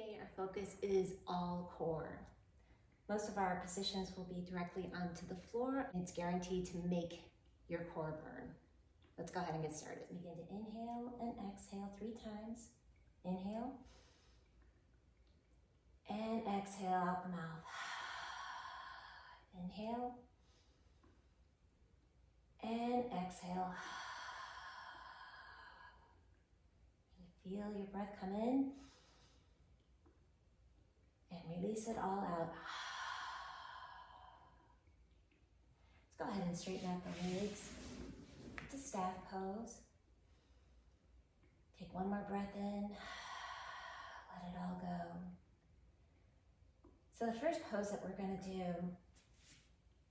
Today our focus is all core. Most of our positions will be directly onto the floor. It's guaranteed to make your core burn. Let's go ahead and get started. Begin to inhale and exhale 3 times. Inhale and exhale out the mouth. Inhale and exhale. Feel your breath come in and release it all out. Let's go ahead and straighten out the legs to staff pose. Take one more breath in, let it all go. So the first pose that we're going to do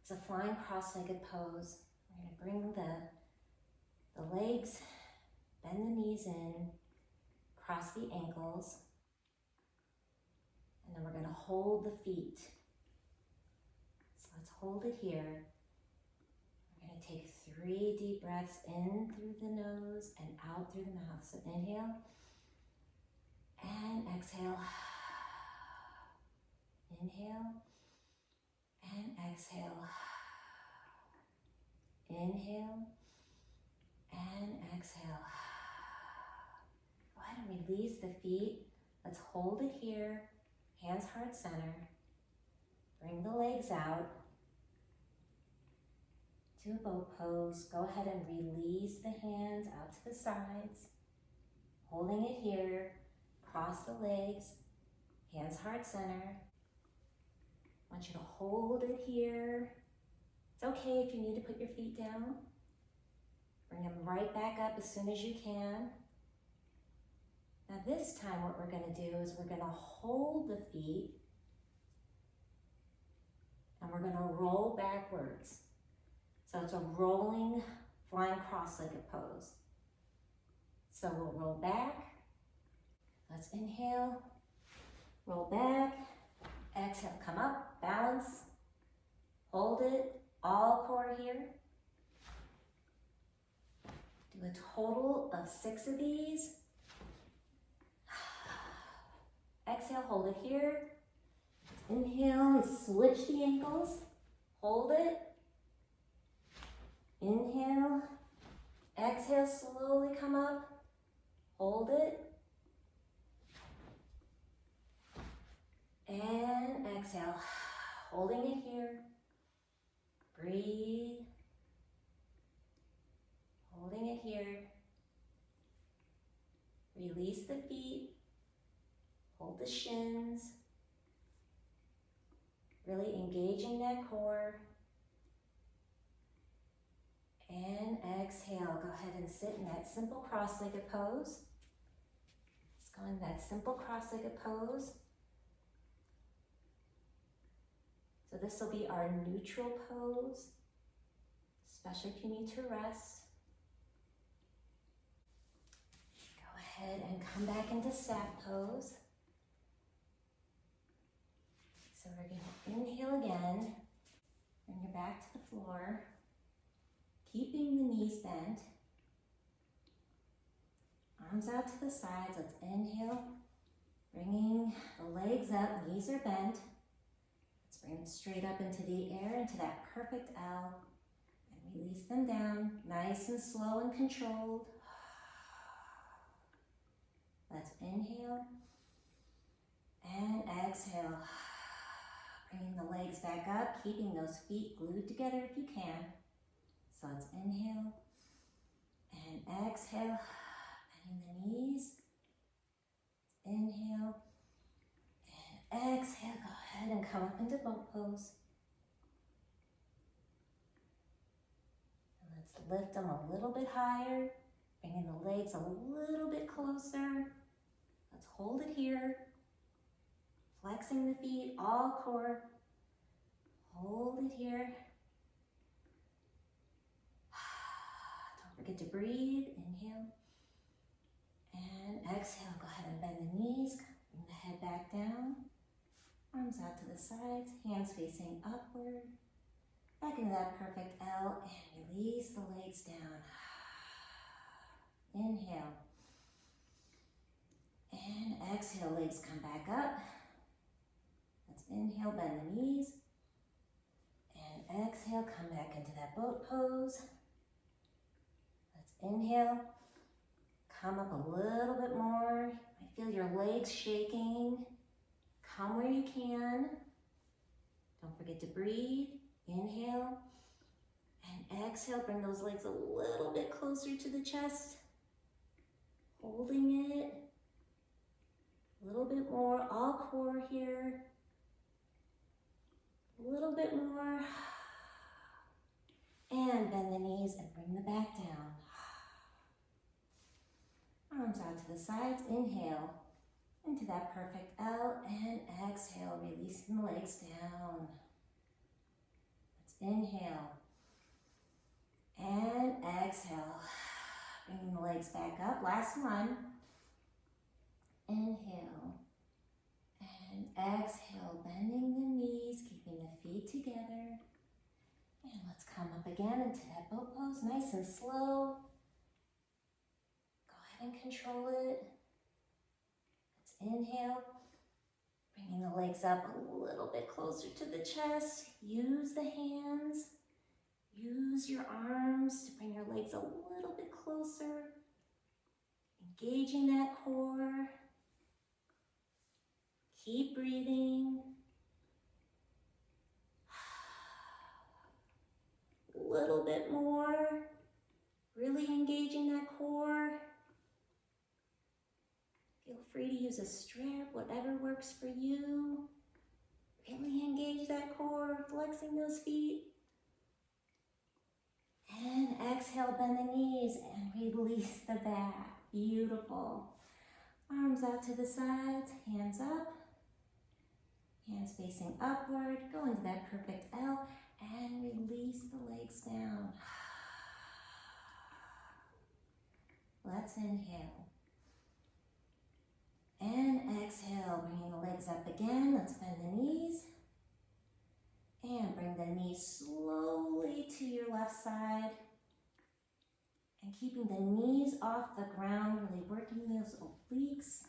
is a flying cross-legged pose. We're going to bring the legs, bend the knees in, cross the ankles, and then we're going to hold the feet. So let's hold it here. We're going to take 3 deep breaths in through the nose and out through the mouth. So inhale and exhale. Inhale and exhale. Inhale and exhale. Go ahead and release the feet. Let's hold it here. Hands heart center. Bring the legs out to a boat pose. Go ahead and release the hands out to the sides. Holding it here. Cross the legs. Hands heart center. I want you to hold it here. It's okay if you need to put your feet down. Bring them right back up as soon as you can. Now this time what we're going to do is we're going to hold the feet and we're going to roll backwards. So it's a rolling, flying cross-legged pose. So we'll roll back. Let's inhale, roll back, exhale, come up, balance, hold it, all core here. Do a total of 6 of these. Exhale, hold it here. Inhale, switch the ankles. Hold it. Inhale. Exhale, slowly come up. Hold it. And exhale. Holding it here. Breathe. Holding it here. Release the feet. Hold the shins. Really engaging that core. And exhale. Go ahead and sit in that simple cross-legged pose. Let's go in that simple cross-legged pose. So this will be our neutral pose, especially if you need to rest. Go ahead and come back into staff pose. So we're going to inhale again, bring your back to the floor, keeping the knees bent, arms out to the sides. Let's inhale, bringing the legs up, knees are bent. Let's bring them straight up into the air, into that perfect L, and release them down, nice and slow and controlled. Let's inhale and exhale. Bringing the legs back up, keeping those feet glued together if you can. So let's inhale and exhale, bending the knees. Inhale and exhale. Go ahead and come up into boat pose. And let's lift them a little bit higher, bringing the legs a little bit closer. Let's hold it here. Flexing the feet, all core. Hold it here. Don't forget to breathe. Inhale and exhale. Go ahead and bend the knees. Bring the head back down. Arms out to the sides. Hands facing upward. Back into that perfect L and release the legs down. Inhale. And exhale, legs come back up. Let's inhale, bend the knees. And exhale, come back into that boat pose. Let's inhale. Come up a little bit more. I feel your legs shaking. Come where you can. Don't forget to breathe. Inhale. And exhale, bring those legs a little bit closer to the chest. Holding it. A little bit more, all core here. A little bit more. And bend the knees and bring the back down. Arms out to the sides. Inhale into that perfect L. And exhale, releasing the legs down. Let's inhale. And exhale. Bringing the legs back up. Last one. Inhale. And exhale, bending the knees, keeping the feet together. And let's come up again into that boat pose, nice and slow. Go ahead and control it. Let's inhale, bringing the legs up a little bit closer to the chest. Use the hands, use your arms to bring your legs a little bit closer. Engaging that core. Keep breathing. A little bit more. Really engaging that core. Feel free to use a strap, whatever works for you. Really engage that core, flexing those feet. And exhale, bend the knees and release the back. Beautiful. Arms out to the sides, hands up. Hands facing upward, go into that perfect L and release the legs down. Let's inhale. And exhale, bringing the legs up again. Let's bend the knees. And bring the knees slowly to your left side. And keeping the knees off the ground, really working those obliques.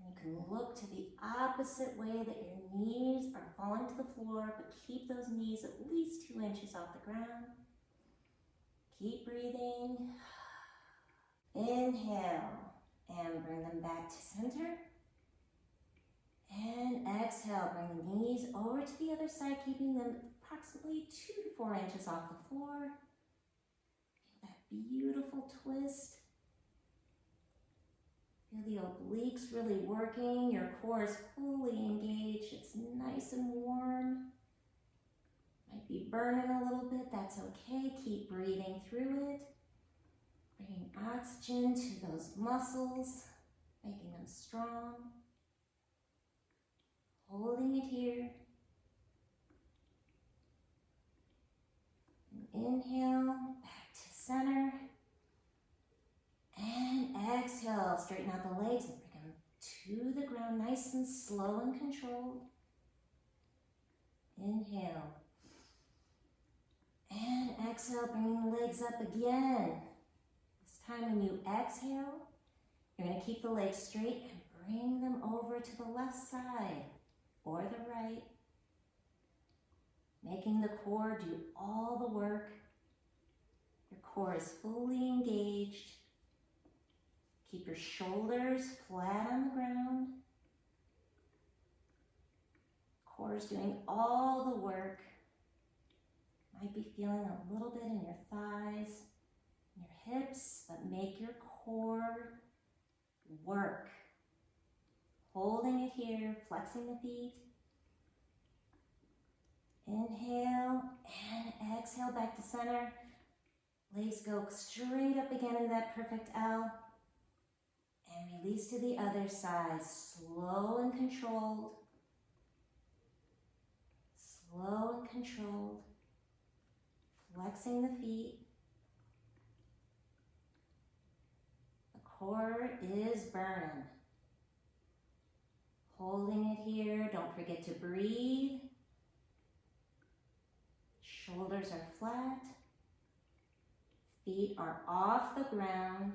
You can look to the opposite way that your knees are falling to the floor, but keep those knees at least 2 inches off the ground. Keep breathing. Inhale and bring them back to center. And exhale, bring the knees over to the other side, keeping them approximately 2 to 4 inches off the floor. Feel that beautiful twist. Feel the obliques really working. Your core is fully engaged. It's nice and warm. Might be burning a little bit. That's okay. Keep breathing through it. Bringing oxygen to those muscles, making them strong. Holding it here. And inhale, back to center. And exhale, straighten out the legs and bring them to the ground, nice and slow and controlled. Inhale. And exhale, bringing the legs up again. This time when you exhale, you're going to keep the legs straight and bring them over to the left side or the right. Making the core do all the work. Your core is fully engaged. Keep your shoulders flat on the ground. Core is doing all the work. Might be feeling a little bit in your thighs, in your hips, but make your core work. Holding it here, flexing the feet. Inhale and exhale back to center. Legs go straight up again into that perfect L. And release to the other side, slow and controlled. Slow and controlled. Flexing the feet. The core is burning. Holding it here, don't forget to breathe. Shoulders are flat. Feet are off the ground.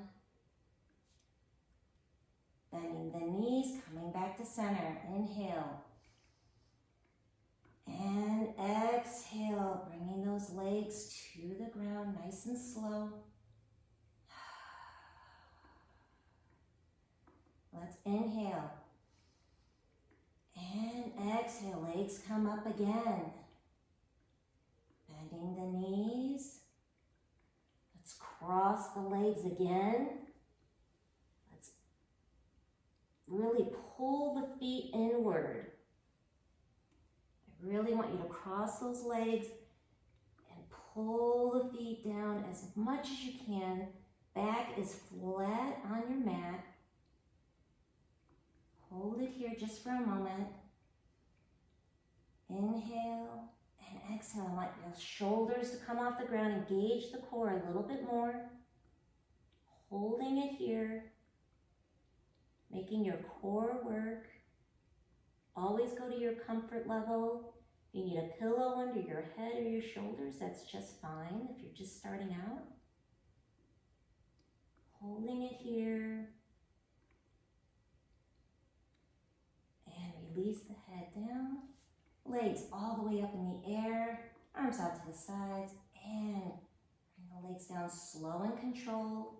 bending the knees, coming back to center. Inhale. And exhale, bringing those legs to the ground, nice and slow. Let's inhale. And exhale, legs come up again. Bending the knees. Let's cross the legs again. Let's really pull the feet inward. I really want you to cross those legs and pull the feet down as much as you can. Back is flat on your mat. Hold it here just for a moment. Inhale and exhale. I want your shoulders to come off the ground. Engage the core a little bit more. Holding it here. Making your core work. Always go to your comfort level. If you need a pillow under your head or your shoulders, that's just fine if you're just starting out. Holding it here. And release the head down. Legs all the way up in the air. Arms out to the sides. And bring the legs down slow and controlled.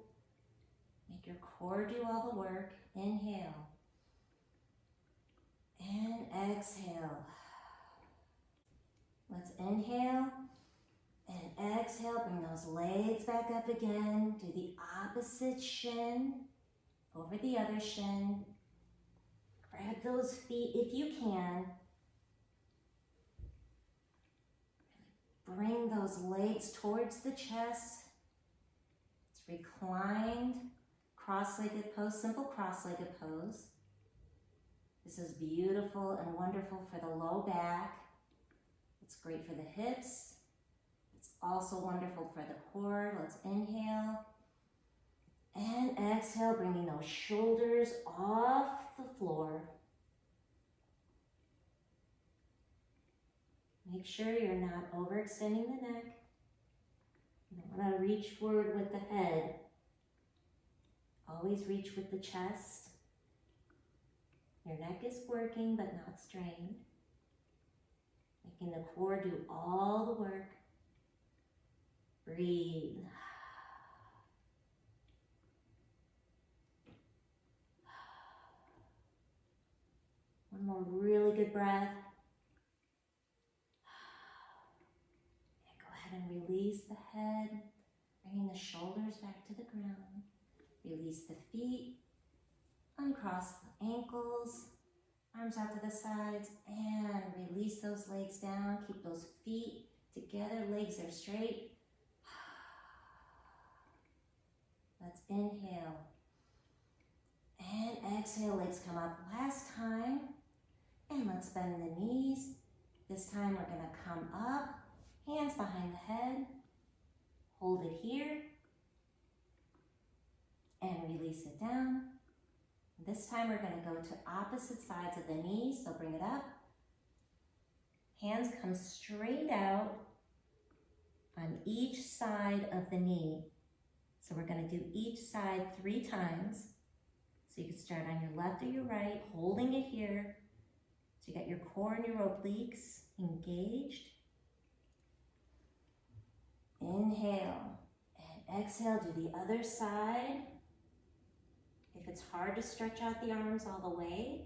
Make your core do all the work. Inhale. And exhale. Let's inhale and exhale. Bring those legs back up again. Do the opposite shin over the other shin. Grab those feet if you can. Bring those legs towards the chest. It's reclined, cross-legged pose, simple cross-legged pose. This is beautiful and wonderful for the low back. It's great for the hips. It's also wonderful for the core. Let's inhale and exhale, bringing those shoulders off the floor. Make sure you're not overextending the neck. You don't want to reach forward with the head. Always reach with the chest. Your neck is working but not strained. Making the core do all the work. Breathe. One more really good breath. And go ahead and release the head, bringing the shoulders back to the ground. Release the feet. Uncross the ankles, arms out to the sides, and release those legs down. Keep those feet together, legs are straight. Let's inhale. And exhale, legs come up. Last time. And let's bend the knees. This time we're going to come up, hands behind the head. Hold it here. And release it down. This time we're going to go to opposite sides of the knees, so bring it up. Hands come straight out on each side of the knee. So we're going to do each side 3 times. So you can start on your left or your right, holding it here. So you got your core and your obliques engaged. Inhale and exhale, do the other side. If it's hard to stretch out the arms all the way,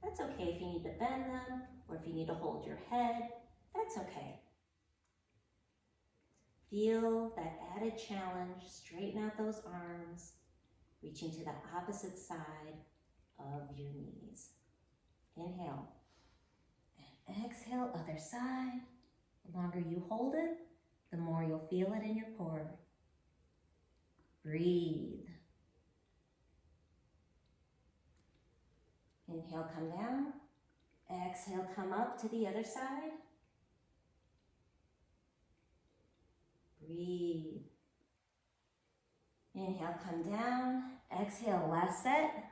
that's okay. If you need to bend them or if you need to hold your head, that's okay. Feel that added challenge, straighten out those arms, reaching to the opposite side of your knees. Inhale and exhale, other side. The longer you hold it, the more you'll feel it in your core. Breathe. Inhale, come down. Exhale, come up to the other side. Breathe. Inhale, come down. Exhale, last set.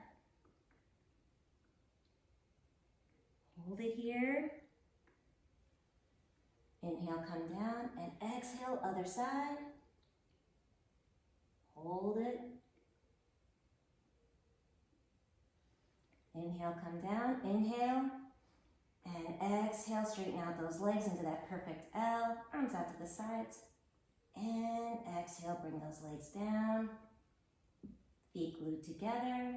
Hold it here. Inhale, come down, and exhale, other side. Hold it. Inhale, come down. Inhale. And exhale, straighten out those legs into that perfect L. Arms out to the sides. And exhale, bring those legs down. Feet glued together.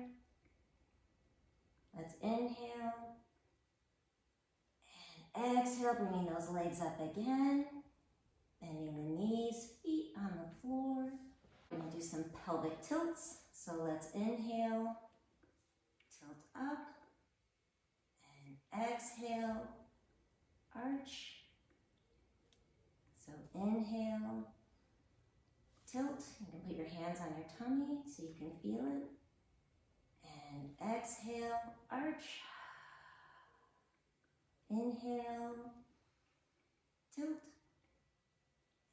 Let's inhale. And exhale, bringing those legs up again. Bending the knees, feet on the floor. We're going to do some pelvic tilts. So let's inhale, tilt up, and exhale, arch. So inhale, tilt. You can put your hands on your tummy so you can feel it. And exhale, arch. Inhale, tilt.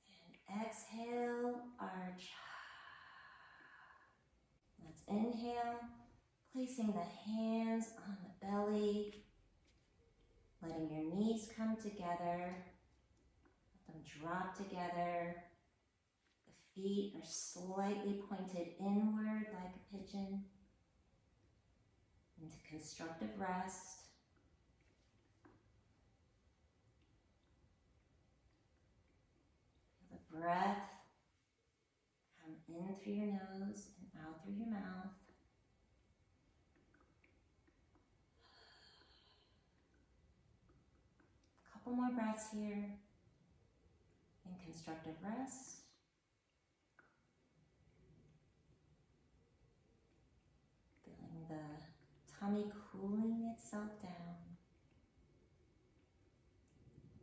And exhale, arch. Let's inhale, placing the hands on the belly, letting your knees come together, let them drop together. The feet are slightly pointed inward like a pigeon, into constructive rest. Feel the breath come in through your nose and out through your mouth. A couple more breaths here in constructive rest. Feeling the tummy cooling itself down.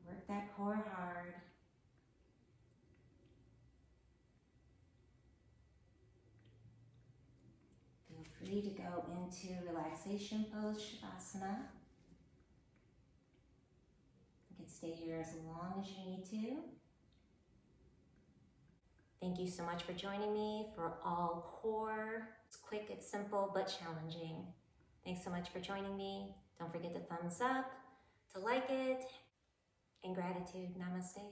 Work that core hard. Feel free to go into relaxation pose, Shavasana. You can stay here as long as you need to. Thank you so much for joining me for all core. It's quick, it's simple, but challenging. Thanks so much for joining me. Don't forget to thumbs up, to like it, and gratitude. Namaste.